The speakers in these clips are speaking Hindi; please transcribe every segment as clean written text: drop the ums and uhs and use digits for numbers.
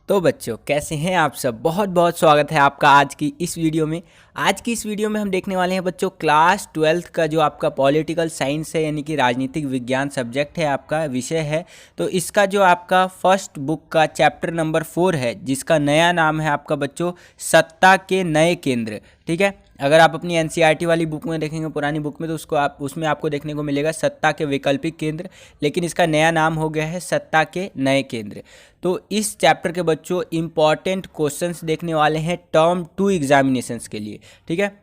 तो बच्चों कैसे हैं आप सब। बहुत बहुत स्वागत है आपका आज की इस वीडियो में। आज की इस वीडियो में हम देखने वाले हैं बच्चों क्लास 12th का जो आपका पॉलिटिकल साइंस है यानी कि राजनीतिक विज्ञान सब्जेक्ट है, आपका विषय है। तो इसका जो आपका फर्स्ट बुक का चैप्टर नंबर 4 है, जिसका नया नाम है आपका बच्चों सत्ता के नए केंद्र। ठीक है, अगर आप अपनी एनसीईआरटी वाली बुक में देखेंगे, पुरानी बुक में, तो उसमें आपको देखने को मिलेगा सत्ता के वैकल्पिक केंद्र, लेकिन इसका नया नाम हो गया है सत्ता के नए केंद्र। तो इस चैप्टर के बच्चों इंपॉर्टेंट क्वेश्चंस देखने वाले हैं टर्म 2 एग्जामिनेशंस के लिए। ठीक है,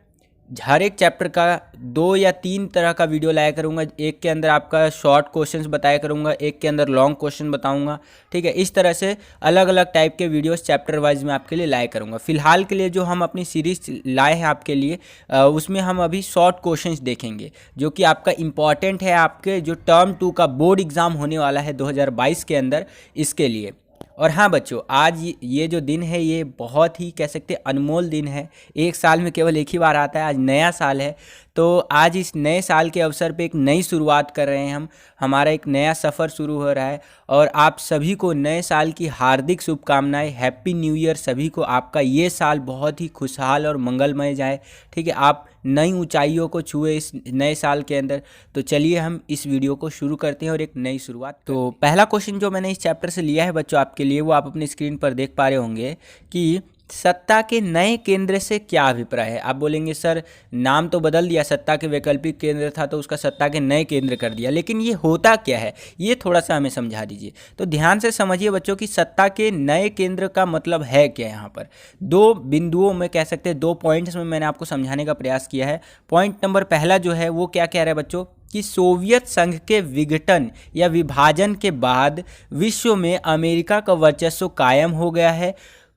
हर एक चैप्टर का 2 या 3 तरह का वीडियो लाया करूँगा। एक के अंदर आपका शॉर्ट क्वेश्चंस बताया करूँगा, एक के अंदर लॉन्ग क्वेश्चन बताऊँगा। ठीक है, इस तरह से अलग अलग टाइप के वीडियोस चैप्टर वाइज में आपके लिए लाया करूँगा। फिलहाल के लिए जो हम अपनी सीरीज लाए हैं आपके लिए, उसमें हम अभी शॉर्ट क्वेश्चंस देखेंगे, जो कि आपका इम्पॉर्टेंट है आपके जो टर्म 2 का बोर्ड एग्ज़ाम होने वाला है 2022 के अंदर, इसके लिए। और हाँ बच्चों, आज ये जो दिन है ये बहुत ही कह सकते अनमोल दिन है। एक साल में केवल एक ही बार आता है, आज नया साल है। तो आज इस नए साल के अवसर पे एक नई शुरुआत कर रहे हैं हम, हमारा एक नया सफ़र शुरू हो रहा है। और आप सभी को नए साल की हार्दिक शुभकामनाएं, हैप्पी न्यू ईयर सभी को। आपका ये साल बहुत ही खुशहाल और मंगलमय जाए। ठीक है, आप नई ऊंचाइयों को छुए इस नए साल के अंदर। तो चलिए हम इस वीडियो को शुरू करते हैं और एक नई शुरुआत। तो पहला क्वेश्चन जो मैंने इस चैप्टर से लिया है बच्चों आपके लिए, वो आप अपनी स्क्रीन पर देख पा रहे होंगे कि सत्ता के नए केंद्र से क्या अभिप्राय है। आप बोलेंगे सर नाम तो बदल दिया, सत्ता के वैकल्पिक केंद्र था तो उसका सत्ता के नए केंद्र कर दिया, लेकिन ये होता क्या है ये थोड़ा सा हमें समझा दीजिए। तो ध्यान से समझिए बच्चों कि सत्ता के नए केंद्र का मतलब है क्या। यहाँ पर 2 बिंदुओं में कह सकते हैं, 2 पॉइंट्स में मैंने आपको समझाने का प्रयास किया है। पॉइंट नंबर पहला जो है वो क्या कह रहा है बच्चों कि सोवियत संघ के विघटन या विभाजन के बाद विश्व में अमेरिका का वर्चस्व कायम हो गया है।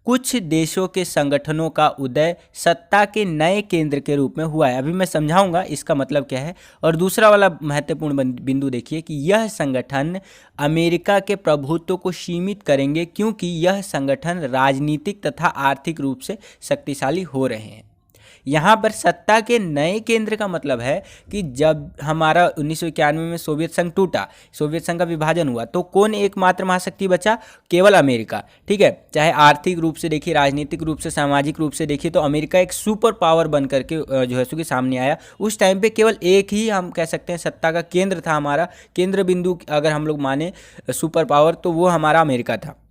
कुछ देशों के संगठनों का उदय सत्ता के नए केंद्र के रूप में हुआ है। अभी मैं समझाऊंगा इसका मतलब क्या है। और दूसरा वाला महत्वपूर्ण बिंदु देखिए कि यह संगठन अमेरिका के प्रभुत्व को सीमित करेंगे, क्योंकि यह संगठन राजनीतिक तथा आर्थिक रूप से शक्तिशाली हो रहे हैं। यहाँ पर सत्ता के नए केंद्र का मतलब है कि जब हमारा 1991 में सोवियत संघ टूटा, सोवियत संघ का विभाजन हुआ, तो कौन एकमात्र महाशक्ति बचा? केवल अमेरिका। ठीक है, चाहे आर्थिक रूप से देखिए, राजनीतिक रूप से, सामाजिक रूप से देखिए, तो अमेरिका एक सुपर पावर बन करके जो है सो कि सामने आया। उस टाइम पे केवल एक ही हम कह सकते हैं सत्ता का केंद्र था, हमारा केंद्र बिंदु अगर हम लोग माने सुपर पावर, तो वो हमारा अमेरिका था।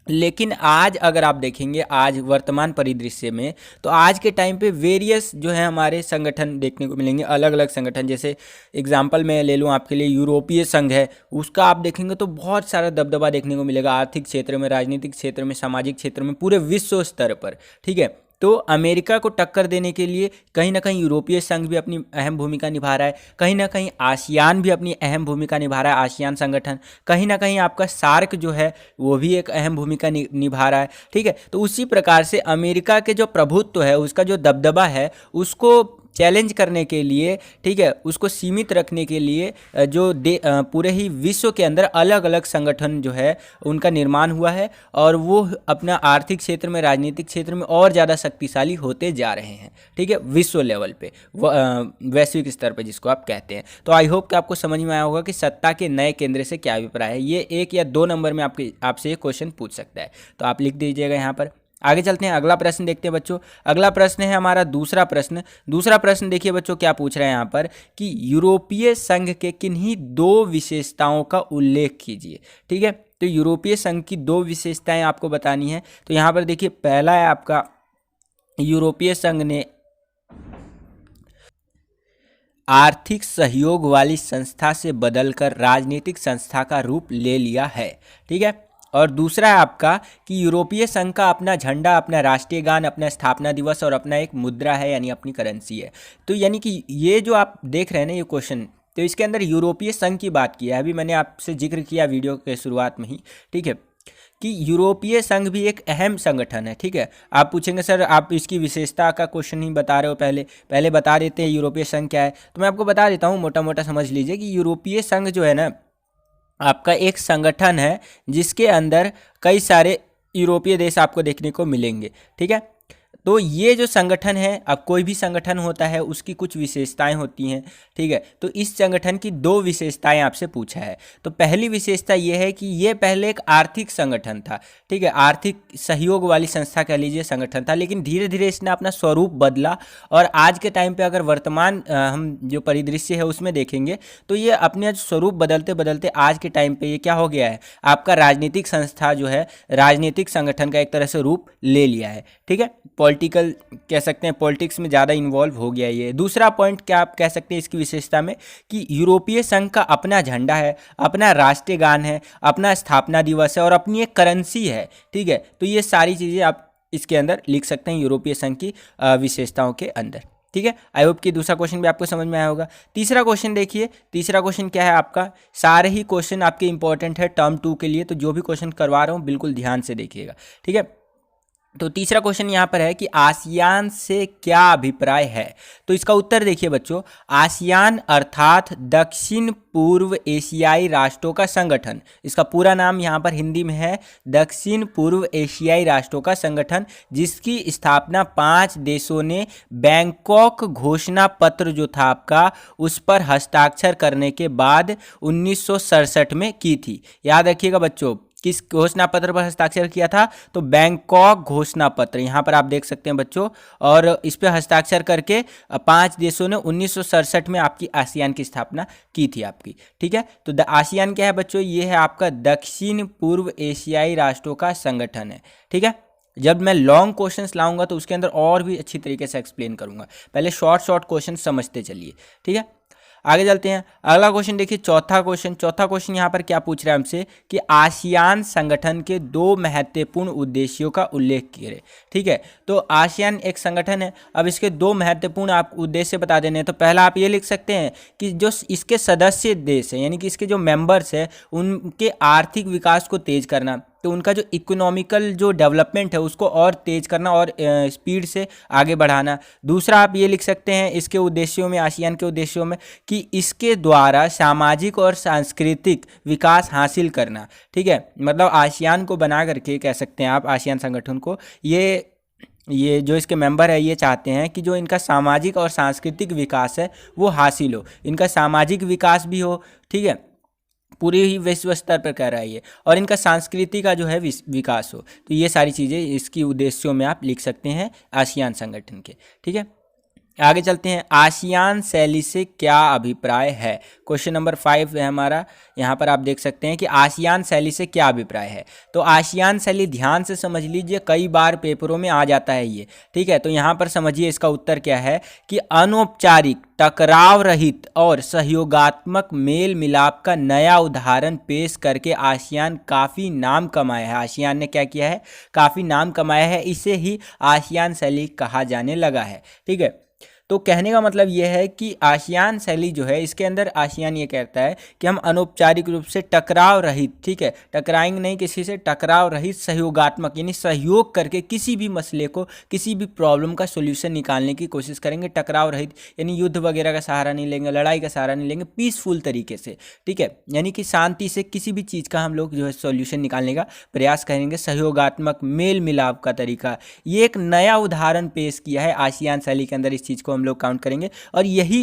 लेकिन आज अगर आप देखेंगे, आज वर्तमान परिदृश्य में, तो आज के टाइम पे वेरियस जो है हमारे संगठन देखने को मिलेंगे, अलग अलग संगठन। जैसे एग्जांपल मैं ले लूँ आपके लिए, यूरोपीय संघ है, उसका आप देखेंगे तो बहुत सारा दबदबा देखने को मिलेगा आर्थिक क्षेत्र में, राजनीतिक क्षेत्र में, सामाजिक क्षेत्र में, पूरे विश्व स्तर पर। ठीक है, तो अमेरिका को टक्कर देने के लिए कहीं ना कहीं यूरोपीय संघ भी अपनी अहम भूमिका निभा रहा है, कहीं ना कहीं आसियान भी अपनी अहम भूमिका निभा रहा है, आसियान संगठन। कहीं ना कहीं आपका सार्क जो है वो भी एक अहम भूमिका निभा रहा है। ठीक है, तो उसी प्रकार से अमेरिका के जो प्रभुत्व है, उसका जो दबदबा है, उसको चैलेंज करने के लिए, ठीक है, उसको सीमित रखने के लिए जो पूरे ही विश्व के अंदर अलग अलग संगठन जो है उनका निर्माण हुआ है, और वो अपना आर्थिक क्षेत्र में, राजनीतिक क्षेत्र में और ज़्यादा शक्तिशाली होते जा रहे हैं। ठीक है, विश्व लेवल पे, वैश्विक स्तर पर जिसको आप कहते हैं। तो आई होप कि आपको समझ में आया होगा कि सत्ता के नए केंद्र से क्या अभिप्राय है। ये 1 या 2 नंबर में आपसे ये क्वेश्चन पूछ सकता है, तो आप लिख दीजिएगा यहाँ पर। आगे चलते हैं, अगला प्रश्न देखते हैं बच्चों। अगला प्रश्न है हमारा दूसरा प्रश्न। दूसरा प्रश्न देखिए बच्चों क्या पूछ रहे हैं यहाँ पर कि यूरोपीय संघ के किन्हीं 2 विशेषताओं का उल्लेख कीजिए। ठीक है, तो यूरोपीय संघ की 2 विशेषताएं आपको बतानी है। तो यहाँ पर देखिए, पहला है आपका यूरोपीय संघ ने आर्थिक सहयोग वाली संस्था से बदलकर राजनीतिक संस्था का रूप ले लिया है। ठीक है, और दूसरा है आपका कि यूरोपीय संघ का अपना झंडा, अपना राष्ट्रीय गान, अपना स्थापना दिवस और अपना एक मुद्रा है, यानी अपनी करेंसी है। तो यानी कि ये जो आप देख रहे हैं ना ये क्वेश्चन, तो इसके अंदर यूरोपीय संघ की बात की है। अभी मैंने आपसे जिक्र किया वीडियो के शुरुआत में ही, ठीक है, कि यूरोपीय संघ भी एक अहम संगठन है। ठीक है, आप पूछेंगे सर आप इसकी विशेषता का क्वेश्चन ही बता रहे हो, पहले बता देते हैं यूरोपीय संघ क्या है। तो मैं आपको बता देता हूँ, मोटा मोटा समझ लीजिए कि यूरोपीय संघ जो है ना आपका एक संगठन है जिसके अंदर कई सारे यूरोपीय देश आपको देखने को मिलेंगे। ठीक है, तो ये जो संगठन है, अब कोई भी संगठन होता है उसकी कुछ विशेषताएं होती हैं, ठीक है। तो इस संगठन की 2 विशेषताएं आपसे पूछा है। तो पहली विशेषता ये है कि ये पहले एक आर्थिक संगठन था, ठीक है, आर्थिक सहयोग वाली संस्था कह लीजिए, संगठन था, लेकिन धीरे धीरे इसने अपना स्वरूप बदला और आज के टाइम पे अगर वर्तमान हम जो परिदृश्य है उसमें देखेंगे तो ये अपने स्वरूप बदलते बदलते आज के टाइम पे ये क्या हो गया है, आपका राजनीतिक संस्था जो है, राजनीतिक संगठन का एक तरह से रूप ले लिया है, ठीक है। पॉलिटिकल कह सकते हैं, पॉलिटिक्स में ज़्यादा इन्वॉल्व हो गया ये। दूसरा पॉइंट क्या आप कह सकते हैं इसकी विशेषता में, कि यूरोपीय संघ का अपना झंडा है, अपना राष्ट्रीय गान है, अपना स्थापना दिवस है और अपनी एक करेंसी है, ठीक है। तो ये सारी चीज़ें आप इसके अंदर लिख सकते हैं यूरोपीय संघ की विशेषताओं के अंदर, ठीक है। आई होप कि दूसरा क्वेश्चन भी आपको समझ में आया होगा। तीसरा क्वेश्चन देखिए, तीसरा क्वेश्चन क्या है आपका, सारे ही क्वेश्चन आपके इंपॉर्टेंट है टर्म 2 के लिए, तो जो भी क्वेश्चन करवा रहा हूँ बिल्कुल ध्यान से देखिएगा, ठीक है। तो तीसरा क्वेश्चन यहाँ पर है कि आसियान से क्या अभिप्राय है। तो इसका उत्तर देखिए बच्चों, आसियान अर्थात दक्षिण पूर्व एशियाई राष्ट्रों का संगठन, इसका पूरा नाम यहाँ पर हिंदी में है दक्षिण पूर्व एशियाई राष्ट्रों का संगठन, जिसकी स्थापना 5 देशों ने बैंकॉक घोषणा पत्र जो था आपका, उस पर हस्ताक्षर करने के बाद 1967 में की थी। याद रखिएगा बच्चों, किस घोषणा पत्र पर हस्ताक्षर किया था, तो बैंकॉक घोषणा पत्र, यहाँ पर आप देख सकते हैं बच्चों, और इस पर हस्ताक्षर करके 5 देशों ने 1967 में आपकी आसियान की स्थापना की थी आपकी, ठीक है। तो आसियान क्या है बच्चों, ये है आपका दक्षिण पूर्व एशियाई राष्ट्रों का संगठन है, ठीक है। जब मैं लॉन्ग क्वेश्चंस लाऊंगा तो उसके अंदर और भी अच्छी तरीके से एक्सप्लेन करूंगा, पहले शॉर्ट क्वेश्चन समझते चलिए, ठीक है। आगे चलते हैं, अगला क्वेश्चन देखिए, चौथा क्वेश्चन यहाँ पर क्या पूछ रहा है हमसे कि आसियान संगठन के 2 महत्वपूर्ण उद्देश्यों का उल्लेख करें, ठीक है। तो आसियान एक संगठन है, अब इसके 2 महत्वपूर्ण आप उद्देश्य बता देने हैं। तो पहला आप ये लिख सकते हैं कि जो इसके सदस्य देश हैं, यानी कि इसके जो मेंबर्स हैं, उनके आर्थिक विकास को तेज करना, तो उनका जो इकोनॉमिकल जो डेवलपमेंट है उसको और तेज करना और स्पीड से आगे बढ़ाना। दूसरा आप ये लिख सकते हैं इसके उद्देश्यों में, आसियान के उद्देश्यों में, कि इसके द्वारा सामाजिक और सांस्कृतिक विकास हासिल करना, ठीक है। मतलब आसियान को बना करके कह सकते हैं आप, आसियान संगठन को, ये जो इसके मेंबर है ये चाहते हैं कि जो इनका सामाजिक और सांस्कृतिक विकास है वो हासिल हो, इनका सामाजिक विकास भी हो, ठीक है, पूरे ही विश्व स्तर पर कह रहा है ये, और इनका संस्कृति का जो है विकास हो। तो ये सारी चीज़ें इसकी उद्देश्यों में आप लिख सकते हैं आसियान संगठन के, ठीक है। आगे चलते हैं, आसियान शैली से क्या अभिप्राय है। क्वेश्चन नंबर 5 है हमारा, यहाँ पर आप देख सकते हैं कि आसियान शैली से क्या अभिप्राय है। तो आसियान शैली ध्यान से समझ लीजिए, कई बार पेपरों में आ जाता है ये, ठीक है। तो यहाँ पर समझिए इसका उत्तर क्या है कि अनौपचारिक, टकराव रहित और सहयोगात्मक मेल मिलाप का नया उदाहरण पेश करके आसियान काफ़ी नाम कमाया है। आसियान ने क्या किया है, काफ़ी नाम कमाया है, इसे ही आसियान शैली कहा जाने लगा है, ठीक है। तो कहने का मतलब ये है कि आसियान शैली जो है, इसके अंदर आसियान ये कहता है कि हम अनौपचारिक रूप से टकराव रहित, ठीक है, टकराएंगे नहीं किसी से, टकराव रहित, सहयोगात्मक यानी सहयोग करके किसी भी मसले को, किसी भी प्रॉब्लम का सोल्यूशन निकालने की कोशिश करेंगे। टकराव रहित यानी युद्ध वगैरह का सहारा नहीं लेंगे, लड़ाई का सहारा नहीं लेंगे, पीसफुल तरीके से, ठीक है, यानी कि शांति से किसी भी चीज़ का हम लोग जो है सोल्यूशन निकालने का प्रयास करेंगे। सहयोगात्मक, मेल मिलाप का तरीका, ये एक नया उदाहरण पेश किया है आसियान शैली के अंदर, इस चीज़ को हम लोग काउंट करेंगे। और यही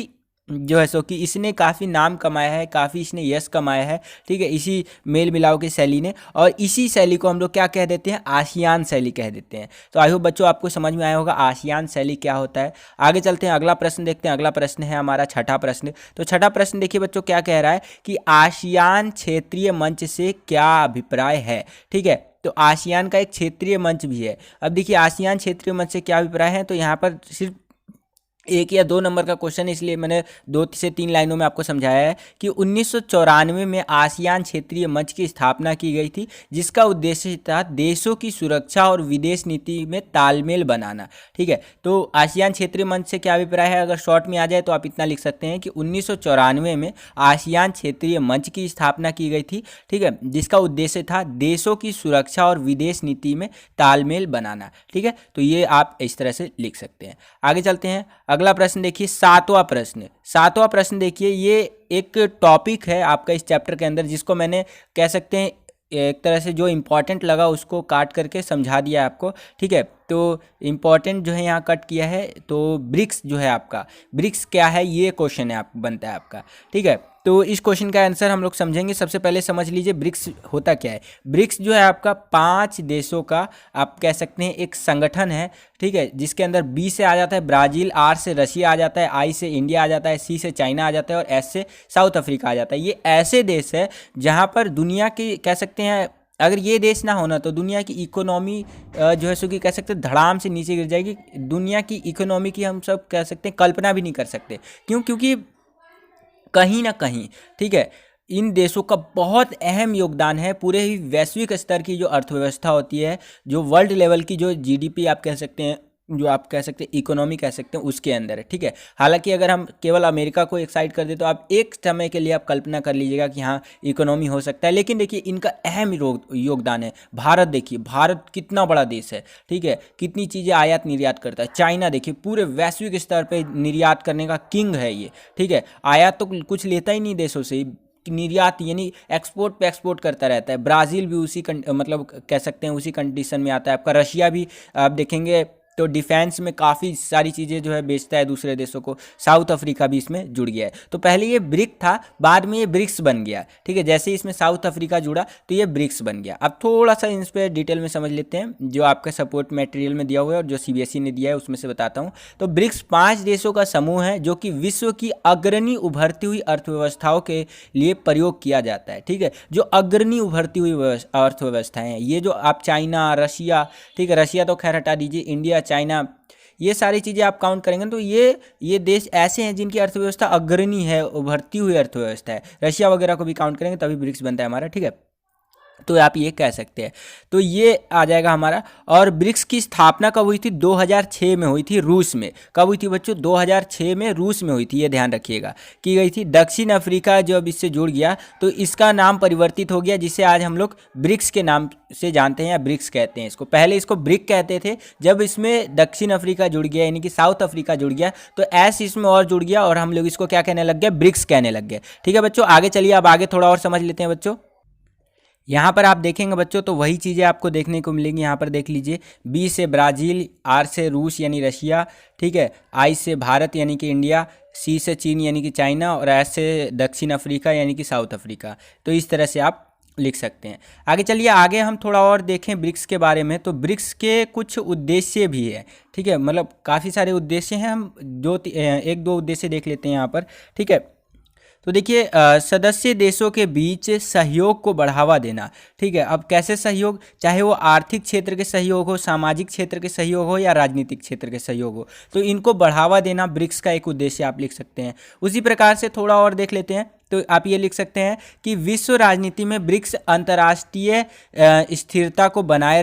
जो है सो कि इसने काफ़ी नाम कमाया है, काफ़ी इसने यश कमाया है, ठीक है, इसी मेल मिलाप की शैली ने, और इसी शैली को हम लोग क्या कह देते हैं, आसियान शैली कह देते हैं। तो आई होप बच्चों आपको समझ में आया होगा आसियान शैली क्या होता है। आगे चलते हैं, अगला प्रश्न देखते हैं। अगला प्रश्न है हमारा छठा प्रश्न। तो छठा प्रश्न देखिए बच्चों क्या कह रहा है कि आसियान क्षेत्रीय मंच से क्या अभिप्राय है, ठीक है। तो आसियान का एक क्षेत्रीय मंच भी है। अब देखिए आसियान क्षेत्रीय मंच से क्या अभिप्राय है, तो यहाँ पर सिर्फ 1 या 2 नंबर का क्वेश्चन, इसलिए मैंने 2 से 3 लाइनों में आपको समझाया है कि 1994 में आसियान क्षेत्रीय मंच की स्थापना की गई थी, जिसका उद्देश्य था देशों की सुरक्षा और विदेश नीति में तालमेल बनाना, ठीक है। तो आसियान क्षेत्रीय मंच से क्या अभिप्राय है, अगर शॉर्ट में आ जाए तो आप इतना लिख सकते हैं कि 1994 में आसियान क्षेत्रीय मंच की स्थापना की गई थी, ठीक है, जिसका उद्देश्य था देशों की सुरक्षा और विदेश नीति में तालमेल बनाना, ठीक है। तो ये आप इस तरह से लिख सकते हैं। आगे चलते हैं, अगला प्रश्न देखिए, सातवां प्रश्न देखिए, ये एक टॉपिक है आपका इस चैप्टर के अंदर, जिसको मैंने कह सकते हैं एक तरह से जो इम्पोर्टेंट लगा उसको काट करके समझा दिया आपको, ठीक है। तो इम्पॉर्टेंट जो है यहाँ कट किया है, तो ब्रिक्स जो है आपका, ब्रिक्स क्या है ये क्वेश्चन है आप बनता है आपका, ठीक है। तो इस क्वेश्चन का आंसर हम लोग समझेंगे। सबसे पहले समझ लीजिए ब्रिक्स होता क्या है। ब्रिक्स जो है आपका 5 देशों का आप कह सकते हैं एक संगठन है, ठीक है, जिसके अंदर बी से आ जाता है ब्राज़ील, आर से रशिया आ जाता है, आई से इंडिया आ जाता है, सी से चाइना आ जाता है और एस से साउथ अफ्रीका आ जाता है। ये ऐसे देश है जहाँ पर दुनिया की कह सकते हैं, अगर ये देश ना होना तो दुनिया की इकोनॉमी जो है सो कि कह सकते हैं धड़ाम से नीचे गिर जाएगी। दुनिया की इकोनॉमी की हम सब कह सकते हैं कल्पना भी नहीं कर सकते। क्यों? क्योंकि कहीं ना कहीं, ठीक है, इन देशों का बहुत अहम योगदान है पूरे ही वैश्विक स्तर की जो अर्थव्यवस्था होती है, जो वर्ल्ड लेवल की जो जीडीपी आप कह सकते हैं, जो आप कह सकते हैं इकोनॉमी कह सकते हैं, उसके अंदर है, ठीक है। हालांकि अगर हम केवल अमेरिका को एक साइड कर दे तो आप एक समय के लिए आप कल्पना कर लीजिएगा कि हाँ इकोनॉमी हो सकता है, लेकिन देखिए इनका अहम योगदान है। भारत देखिए, भारत कितना बड़ा देश है, ठीक है, कितनी चीज़ें आयात निर्यात करता है। चाइना देखिए पूरे वैश्विक स्तर पर निर्यात करने का किंग है ये, ठीक है, आयात तो कुछ लेता ही नहीं देशों से, निर्यात यानी एक्सपोर्ट पे एक्सपोर्ट करता रहता है। ब्राज़ील भी उसी मतलब कह सकते हैं उसी कंडीशन में आता है आपका। रशिया भी आप देखेंगे तो डिफेंस में काफ़ी सारी चीज़ें जो है बेचता है दूसरे देशों को। साउथ अफ्रीका भी इसमें जुड़ गया है। तो पहले ये ब्रिक था, बाद में ये ब्रिक्स बन गया, ठीक है। जैसे ही इसमें साउथ अफ्रीका जुड़ा तो ये ब्रिक्स बन गया। अब थोड़ा सा इस पर डिटेल में समझ लेते हैं, जो आपका सपोर्ट मटेरियल में दिया हुआ है और जो सीबीएसई ने दिया है उसमें से बताता हूँ। तो ब्रिक्स 5 देशों का समूह है जो कि विश्व की अग्रणी उभरती हुई अर्थव्यवस्थाओं के लिए प्रयोग किया जाता है, ठीक है। जो अग्रणी उभरती हुई अर्थव्यवस्थाएं हैं, ये जो आप चाइना, रशिया, ठीक है, रशिया तो खैर हटा दीजिए, इंडिया, चाइना, ये सारी चीज़ें आप काउंट करेंगे तो ये देश ऐसे हैं जिनकी अर्थव्यवस्था अग्रणी है, उभरती हुई अर्थव्यवस्था है। रशिया वगैरह को भी काउंट करेंगे तभी ब्रिक्स बनता है हमारा, ठीक है। तो आप ये कह सकते हैं, तो ये आ जाएगा हमारा। और ब्रिक्स की स्थापना कब हुई थी? 2006 में हुई थी, रूस में। कब हुई थी बच्चों? 2006 में रूस में हुई थी, ये ध्यान रखिएगा, की गई थी। दक्षिण अफ्रीका जब इससे जुड़ गया तो इसका नाम परिवर्तित हो गया, जिसे आज हम लोग ब्रिक्स के नाम से जानते हैं या ब्रिक्स कहते हैं इसको। पहले इसको ब्रिक कहते थे, जब इसमें दक्षिण अफ्रीका जुड़ गया यानी कि साउथ अफ्रीका जुड़ गया तो एस इसमें और जुड़ गया और हम लोग इसको क्या कहने लग गए? ब्रिक्स कहने लग गए, ठीक है बच्चों। आगे चलिए, अब आगे थोड़ा और समझ लेते हैं बच्चों। यहाँ पर आप देखेंगे बच्चों तो वही चीज़ें आपको देखने को मिलेंगी। यहाँ पर देख लीजिए, बी से ब्राज़ील, आर से रूस यानी रशिया, ठीक है, आई से भारत यानी कि इंडिया, सी से चीन यानी कि चाइना और एस से दक्षिण अफ्रीका यानी कि साउथ अफ्रीका। तो इस तरह से आप लिख सकते हैं। आगे चलिए, आगे हम थोड़ा और देखें ब्रिक्स के बारे में। तो ब्रिक्स के कुछ उद्देश्य भी है, ठीक है, मतलब काफ़ी सारे उद्देश्य हैं। हम एक दो उद्देश्य देख लेते हैं यहाँ पर, ठीक है। तो देखिए, सदस्य देशों के बीच सहयोग को बढ़ावा देना, ठीक है। अब कैसे सहयोग? चाहे वो आर्थिक क्षेत्र के सहयोग हो, सामाजिक क्षेत्र के सहयोग हो या राजनीतिक क्षेत्र के सहयोग हो, तो इनको बढ़ावा देना ब्रिक्स का एक उद्देश्य आप लिख सकते हैं। उसी प्रकार से थोड़ा और देख लेते हैं तो आप ये लिख सकते हैं कि विश्व राजनीति में ब्रिक्स अंतर्राष्ट्रीय स्थिरता को बनाए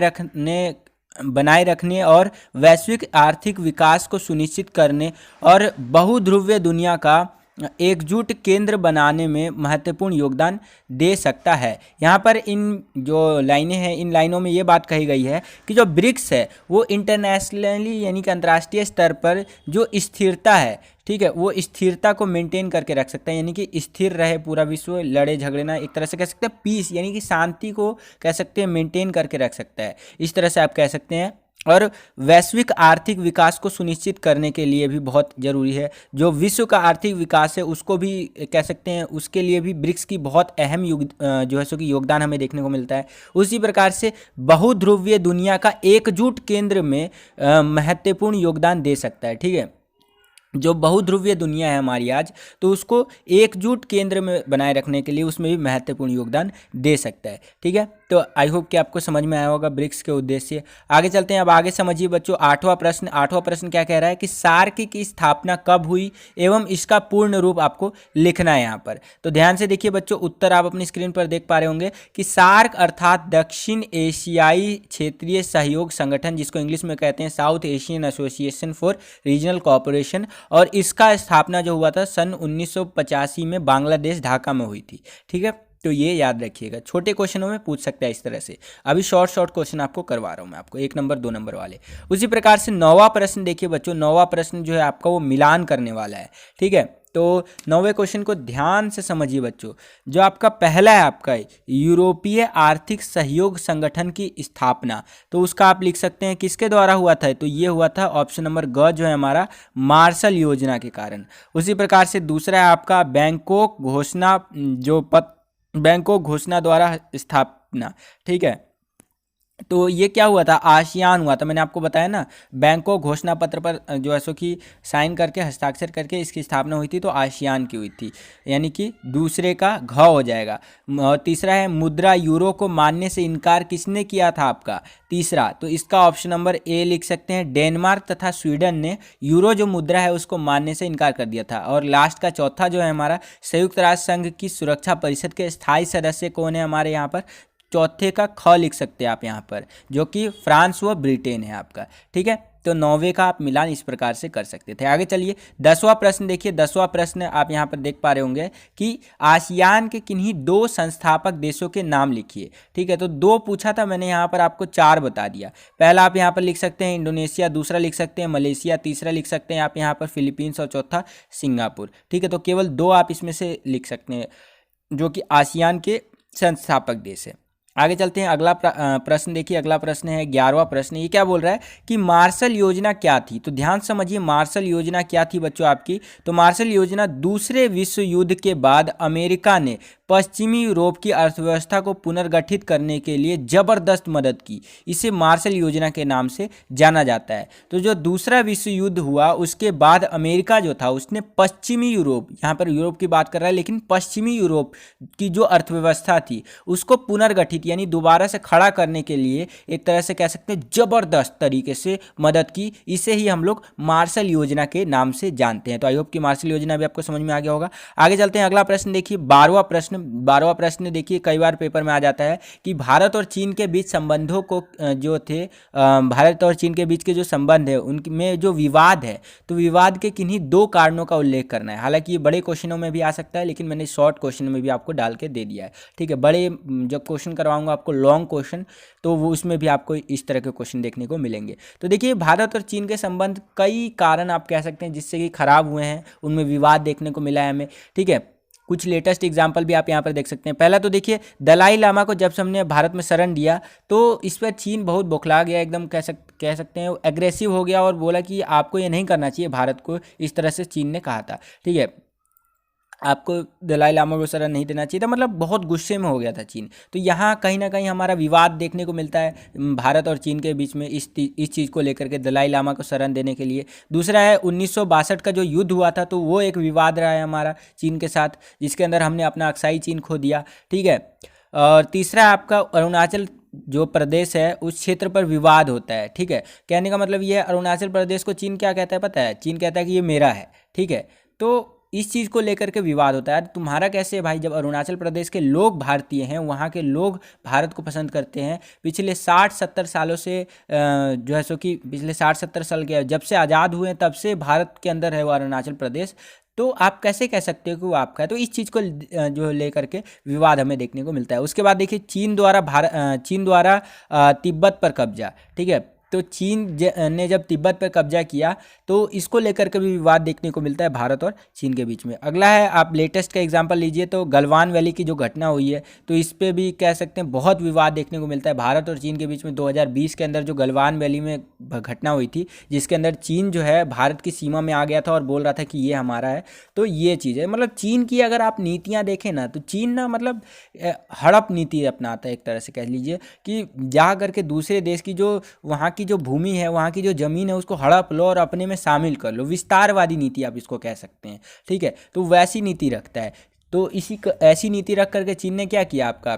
रखने और वैश्विक आर्थिक विकास को सुनिश्चित करने और बहुध्रुवीय दुनिया का एकजुट केंद्र बनाने में महत्वपूर्ण योगदान दे सकता है। यहाँ पर इन जो लाइनें हैं, इन लाइनों में ये बात कही गई है कि जो ब्रिक्स है वो इंटरनेशनली यानी कि अंतर्राष्ट्रीय स्तर पर जो स्थिरता है, ठीक है, वो स्थिरता को मेंटेन करके रख सकता है, यानी कि स्थिर रहे पूरा विश्व, लड़े झगड़े ना, एक तरह से कह सकते हैं पीस यानी कि शांति को कह सकते हैं मेंटेन करके रख सकता है, इस तरह से आप कह सकते हैं। और वैश्विक आर्थिक विकास को सुनिश्चित करने के लिए भी बहुत ज़रूरी है। जो विश्व का आर्थिक विकास है उसको भी कह सकते हैं, उसके लिए भी ब्रिक्स की बहुत अहम जो है सो कि योगदान हमें देखने को मिलता है। उसी प्रकार से बहुध्रुवीय दुनिया का एकजुट केंद्र में महत्वपूर्ण योगदान दे सकता है, ठीक है। जो बहुध्रुवीय दुनिया है हमारी आज, तो उसको एकजुट केंद्र में बनाए रखने के लिए उसमें भी महत्वपूर्ण योगदान दे सकता है, ठीक है। तो आई होप कि आपको समझ में आया होगा ब्रिक्स के उद्देश्य। आगे चलते हैं, अब आगे समझिए बच्चों 8वां प्रश्न क्या कह रहा है कि सार्क की स्थापना कब हुई एवं इसका पूर्ण रूप आपको लिखना है यहाँ पर। तो ध्यान से देखिए बच्चों, उत्तर आप अपनी स्क्रीन पर देख पा रहे होंगे कि सार्क अर्थात दक्षिण एशियाई क्षेत्रीय सहयोग संगठन, जिसको इंग्लिश में कहते हैं south Asian association for regional cooperation, और इसका स्थापना जो हुआ था सन 1985 में बांग्लादेश ढाका में हुई थी, ठीक है। तो ये याद रखिएगा, छोटे क्वेश्चनों में पूछ सकता है इस तरह से। अभी शॉर्ट क्वेश्चन आपको करवा रहा हूँ मैं आपको, 1 नंबर 2 नंबर वाले। उसी प्रकार से 9वां प्रश्न देखिए बच्चों, 9वां प्रश्न जो है आपका वो मिलान करने वाला है, ठीक है। तो 9वें क्वेश्चन को ध्यान से समझिए बच्चों। जो आपका पहला है आपका यूरोपीय आर्थिक सहयोग संगठन की स्थापना, तो उसका आप लिख सकते हैं किसके द्वारा हुआ था, तो ये हुआ था ऑप्शन नंबर ग जो है हमारा मार्शल योजना के कारण। उसी प्रकार से दूसरा है आपका बैंकॉक घोषणा द्वारा स्थापना, ठीक है। तो ये क्या हुआ था, आसियान हुआ था, मैंने आपको बताया ना, बैंकॉक घोषणा पत्र पर जो है सो कि साइन करके हस्ताक्षर करके इसकी स्थापना हुई थी, तो आसियान की हुई थी, यानी कि दूसरे का घ हो जाएगा। और तीसरा है मुद्रा यूरो को मानने से इनकार किसने किया था आपका, तीसरा, तो इसका ऑप्शन नंबर ए लिख सकते हैं, डेनमार्क तथा स्वीडन ने यूरो जो मुद्रा है उसको मानने से इनकार कर दिया था। और लास्ट का चौथा जो है हमारा संयुक्त राष्ट्र संघ की सुरक्षा परिषद के स्थायी सदस्य कौन है हमारे यहाँ पर, चौथे का ख लिख सकते हैं आप यहाँ पर, जो कि फ्रांस व ब्रिटेन है आपका, ठीक है। तो 9वें का आप मिलान इस प्रकार से कर सकते थे। आगे चलिए 10वां प्रश्न देखिए। 10वां प्रश्न आप यहाँ पर देख पा रहे होंगे कि आसियान के किन्हीं 2 संस्थापक देशों के नाम लिखिए, ठीक है। तो 2 पूछा था, मैंने यहाँ पर आपको 4 बता दिया। पहला आप यहाँ पर लिख सकते हैं इंडोनेशिया, दूसरा लिख सकते हैं मलेशिया, तीसरा लिख सकते हैं आप यहाँ पर फिलीपींस और चौथा सिंगापुर, ठीक है। तो केवल 2 आप इसमें से लिख सकते हैं जो कि आसियान के संस्थापक देश है। आगे चलते हैं, अगला प्रश्न देखिए। अगला प्रश्न है 11वां प्रश्न। ये क्या बोल रहा है कि मार्शल योजना क्या थी, तो ध्यान समझिए मार्शल योजना क्या थी बच्चों आपकी। तो मार्शल योजना दूसरे विश्व युद्ध के बाद अमेरिका ने पश्चिमी यूरोप की अर्थव्यवस्था को पुनर्गठित करने के लिए जबरदस्त मदद की, इसे मार्शल योजना के नाम से जाना जाता है। तो जो दूसरा विश्व युद्ध हुआ उसके बाद अमेरिका जो था उसने पश्चिमी यूरोप, यहाँ पर यूरोप की बात कर रहा है लेकिन पश्चिमी यूरोप की जो अर्थव्यवस्था थी उसको पुनर्गठित यानी दोबारा से खड़ा करने के लिए एक तरह से कह सकते हैं जबरदस्त तरीके से मदद की, इसे ही हम लोग मार्शल योजना के नाम से जानते हैं। तो आई होप कि मार्शल योजना भी आपको समझ में आ गया होगा। आगे चलते हैं, अगला प्रश्न देखिए 12वां प्रश्न देखिए, कई बार पेपर में आ जाता है कि भारत और चीन के बीच संबंधों को जो थे भारत और चीन के बीच के जो संबंध है उनमें जो विवाद है, तो विवाद के किन्हीं 2 कारणों का उल्लेख करना है। हालांकि ये बड़े क्वेश्चनों में भी आ सकता है लेकिन मैंने शॉर्ट क्वेश्चन में भी आपको डाल के दे दिया है, ठीक है। बड़े जब क्वेश्चन करवाऊंगा आपको लॉन्ग क्वेश्चन, तो वो उसमें भी आपको इस तरह के क्वेश्चन देखने को मिलेंगे। तो देखिए भारत और चीन के संबंध कई कारण आप कह सकते हैं जिससे कि खराब हुए हैं, उनमें विवाद देखने को मिला है हमें, ठीक है। कुछ लेटेस्ट एग्जाम्पल भी आप यहाँ पर देख सकते हैं। पहला तो देखिए दलाई लामा को जब से हमने भारत में शरण दिया तो इस पर चीन बहुत बौखला गया, एकदम कह सकते हैं एग्रेसिव हो गया और बोला कि आपको ये नहीं करना चाहिए भारत को, इस तरह से चीन ने कहा था, ठीक है। आपको दलाई लामा को शरण नहीं देना चाहिए था, मतलब बहुत गुस्से में हो गया था चीन। तो यहाँ कहीं ना कहीं हमारा विवाद देखने को मिलता है भारत और चीन के बीच में इस चीज़ को लेकर के, दलाई लामा को शरण देने के लिए। दूसरा है 1962 का जो युद्ध हुआ था, तो वो एक विवाद रहा है हमारा चीन के साथ, जिसके अंदर हमने अपना अक्साई चीन खो दिया, ठीक है। और तीसरा आपका अरुणाचल जो प्रदेश है उस क्षेत्र पर विवाद होता है, ठीक है। कहने का मतलब ये है अरुणाचल प्रदेश को चीन क्या कहता है पता है, चीन कहता है कि ये मेरा है, ठीक है। तो इस चीज़ को लेकर के विवाद होता है, तुम्हारा कैसे है भाई, जब अरुणाचल प्रदेश के लोग भारतीय हैं, वहाँ के लोग भारत को पसंद करते हैं, पिछले 60-70 सालों से जो है सो कि पिछले 60-70 साल के जब से आज़ाद हुए तब से भारत के अंदर है वो अरुणाचल प्रदेश, तो आप कैसे कह सकते हो कि वो आपका है। तो इस चीज़ को जो लेकर के विवाद हमें देखने को मिलता है। उसके बाद देखिए चीन द्वारा तिब्बत पर कब्जा, ठीक है। तो चीन ने जब तिब्बत पर कब्जा किया तो इसको लेकर के भी विवाद देखने को मिलता है भारत और चीन के बीच में। अगला है, आप लेटेस्ट का एग्जांपल लीजिए तो गलवान वैली की जो घटना हुई है, तो इस पे भी कह सकते हैं बहुत विवाद देखने को मिलता है भारत और चीन के बीच में। 2020 के अंदर जो गलवान वैली में घटना हुई थी, जिसके अंदर चीन जो है भारत की सीमा में आ गया था और बोल रहा था कि ये हमारा है। तो ये चीज़ है, मतलब चीन की अगर आप नीतियाँ देखें ना, तो चीन ना मतलब हड़प नीति अपनाता है, एक तरह से कह लीजिए कि जा करके दूसरे देश की जो वहाँ की जो भूमि है, वहाँ की जो ज़मीन है, उसको हड़प लो और अपने में शामिल कर लो। विस्तारवादी नीति आप इसको कह सकते हैं, ठीक है। तो वैसी नीति रखता है। तो ऐसी नीति रख करके चीन ने क्या किया, आपका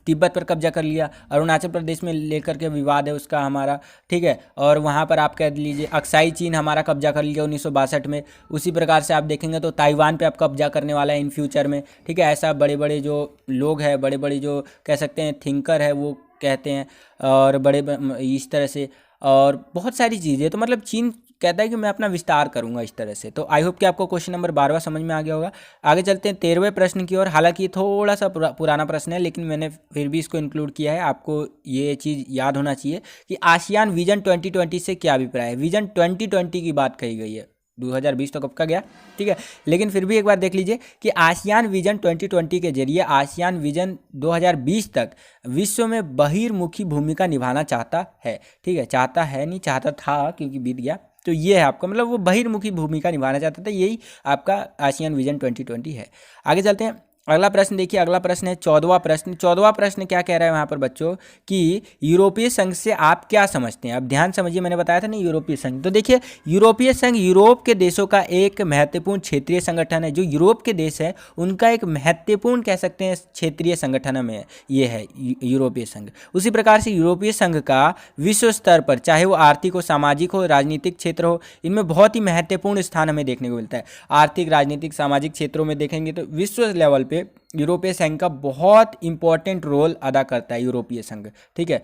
तिब्बत पर कब्जा कर लिया, अरुणाचल प्रदेश में लेकर के विवाद है उसका हमारा, ठीक है। और वहाँ पर आप कह लीजिए अक्साई चीन हमारा कब्जा कर लिया 1962 में। उसी प्रकार से आप देखेंगे तो ताइवान पे आप कब्जा करने वाला है इन फ्यूचर में, ठीक है। ऐसा बड़े बड़े जो लोग हैं, बड़े बड़े जो कह सकते हैं थिंकर है, वो कहते हैं, और बड़े इस तरह से और बहुत सारी चीज़ें। तो मतलब चीन कहता है कि मैं अपना विस्तार करूंगा इस तरह से। तो आई होप कि आपको क्वेश्चन नंबर 12वां समझ में आ गया होगा। आगे चलते हैं 13वें प्रश्न की ओर। हालांकि ये थोड़ा सा पुराना प्रश्न है लेकिन मैंने फिर भी इसको इंक्लूड किया है। आपको ये चीज़ याद होना चाहिए कि आसियान विजन 2020 से क्या अभिप्राय है। विजन 2020 की बात कही गई है, 2020 तो कब का गया, ठीक है। लेकिन फिर भी एक बार देख लीजिए कि आसियान विजन 2020 के जरिए आसियान विजन 2020 तक विश्व में बहिर्मुखी भूमिका निभाना चाहता है, ठीक है। चाहता है नहीं, चाहता था क्योंकि बीत गया। तो ये है आपका, मतलब वो बहिर्मुखी भूमिका निभाना चाहता था, यही आपका आसियान विजन 2020 है। आगे चलते हैं, अगला प्रश्न देखिए। अगला प्रश्न है 14वां प्रश्न। 14वां प्रश्न क्या कह रहा है वहाँ पर बच्चों कि यूरोपीय संघ से आप क्या समझते हैं। अब ध्यान समझिए, मैंने बताया था ना यूरोपीय संघ। तो देखिए, यूरोपीय संघ यूरोप के देशों का एक महत्वपूर्ण क्षेत्रीय संगठन है। जो यूरोप के देश है उनका एक महत्वपूर्ण कह सकते हैं क्षेत्रीय संगठन में ये है यूरोपीय संघ। उसी प्रकार से यूरोपीय संघ का विश्व स्तर पर, चाहे वो आर्थिक हो, सामाजिक हो, राजनीतिक क्षेत्र हो, इनमें बहुत ही महत्वपूर्ण स्थान हमें देखने को मिलता है। आर्थिक, राजनीतिक, सामाजिक क्षेत्रों में देखेंगे तो विश्व लेवल पे यूरोपीय संघ का बहुत इंपॉर्टेंट रोल अदा करता है यूरोपीय संघ, ठीक है।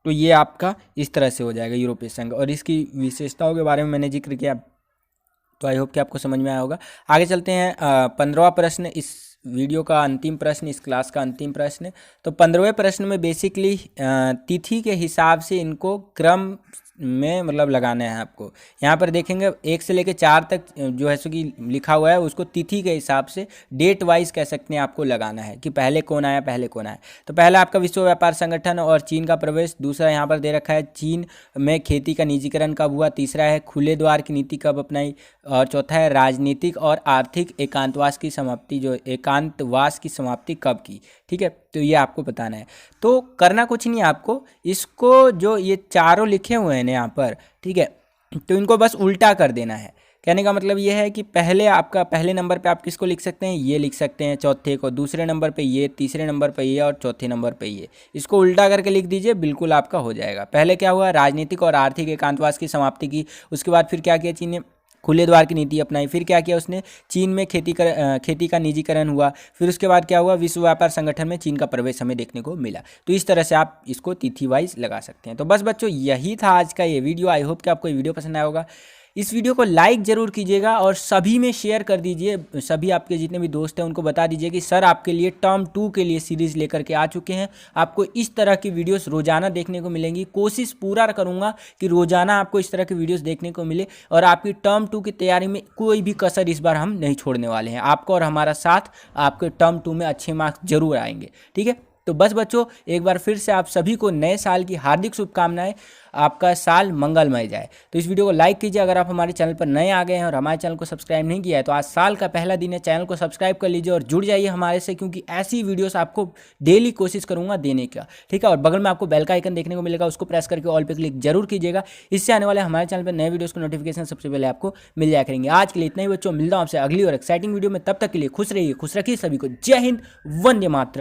तो ये आपका इस तरह से हो जाएगा यूरोपीय संघ, और इसकी विशेषताओं के बारे में मैंने जिक्र किया, तो आई होप कि आपको समझ में आया होगा। आगे चलते हैं 15वां प्रश्न, इस वीडियो का अंतिम प्रश्न, इस क्लास का अंतिम प्रश्न। तो 15वें प्रश्न में बेसिकली तिथि के हिसाब से इनको क्रम में मतलब लगाना है आपको। यहाँ पर देखेंगे 1 से लेकर 4 तक जो है सो कि लिखा हुआ है, उसको तिथि के हिसाब से डेट वाइज कह सकते हैं आपको लगाना है कि पहले कौन आया, पहले कौन आया। तो पहला आपका विश्व व्यापार संगठन और चीन का प्रवेश। दूसरा यहाँ पर दे रखा है चीन में खेती का निजीकरण कब हुआ। तीसरा है खुले द्वार की नीति कब अपनाई। और चौथा है राजनीतिक और आर्थिक एकांतवास की समाप्ति, जो एकांतवास की समाप्ति कब की, ठीक है। तो ये आपको बताना है। तो करना कुछ नहीं आपको, इसको जो ये चारों लिखे हुए हैं यहाँ पर, ठीक है, तो इनको बस उल्टा कर देना है। कहने का मतलब ये है कि पहले आपका पहले नंबर पे आप किसको लिख सकते हैं, ये लिख सकते हैं चौथे को, दूसरे नंबर पे ये, तीसरे नंबर पे ये और चौथे नंबर पे ये। इसको उल्टा करके लिख दीजिए, बिल्कुल आपका हो जाएगा। पहले क्या हुआ, राजनीतिक और आर्थिक एकांतवास की समाप्ति की। उसके बाद फिर क्या किया चीन ने, खुले द्वार की नीति अपनाई। फिर क्या किया उसने, चीन में खेती का निजीकरण हुआ। फिर उसके बाद क्या हुआ, विश्व व्यापार संगठन में चीन का प्रवेश हमें देखने को मिला। तो इस तरह से आप इसको तिथि वाइज लगा सकते हैं। तो बस बच्चों, यही था आज का ये वीडियो। आई होप कि आपको ये वीडियो पसंद आया होगा। इस वीडियो को लाइक ज़रूर कीजिएगा और सभी में शेयर कर दीजिए। सभी आपके जितने भी दोस्त हैं उनको बता दीजिए कि सर आपके लिए टर्म 2 के लिए सीरीज़ लेकर के आ चुके हैं। आपको इस तरह की वीडियोस रोज़ाना देखने को मिलेंगी। कोशिश पूरा करूंगा कि रोज़ाना आपको इस तरह की वीडियोस देखने को मिले, और आपकी टर्म 2 की तैयारी में कोई भी कसर इस बार हम नहीं छोड़ने वाले हैं। आपको और हमारा साथ, आपके टर्म 2 में अच्छे मार्क्स जरूर आएंगे, ठीक है। तो बस बच्चों, एक बार फिर से आप सभी को नए साल की हार्दिक शुभकामनाएं। आपका साल मंगलमय जाए। तो इस वीडियो को लाइक कीजिए। अगर आप हमारे चैनल पर नए आ गए हैं और हमारे चैनल को सब्सक्राइब नहीं किया है तो आज साल का पहला दिन है, चैनल को सब्सक्राइब कर लीजिए और जुड़ जाइए हमारे से, क्योंकि ऐसी वीडियोस आपको डेली कोशिश करूंगा देने का, ठीक है। और बगल में आपको बेल का आइकन देखने को मिलेगा, उसको प्रेस करके ऑल पे क्लिक जरूर कीजिएगा। इससे आने वाले हमारे चैनल पर नए वीडियोस को नोटिफिकेशन सबसे पहले आपको मिल जाया करेंगे। आज के लिए इतना ही बच्चों, मिलता हूं आपसे अगली और एक्साइटिंग वीडियो में। तब तक के लिए खुश रहिए, खुश रखिए सभी को। जय हिंद, वंदे मातरम।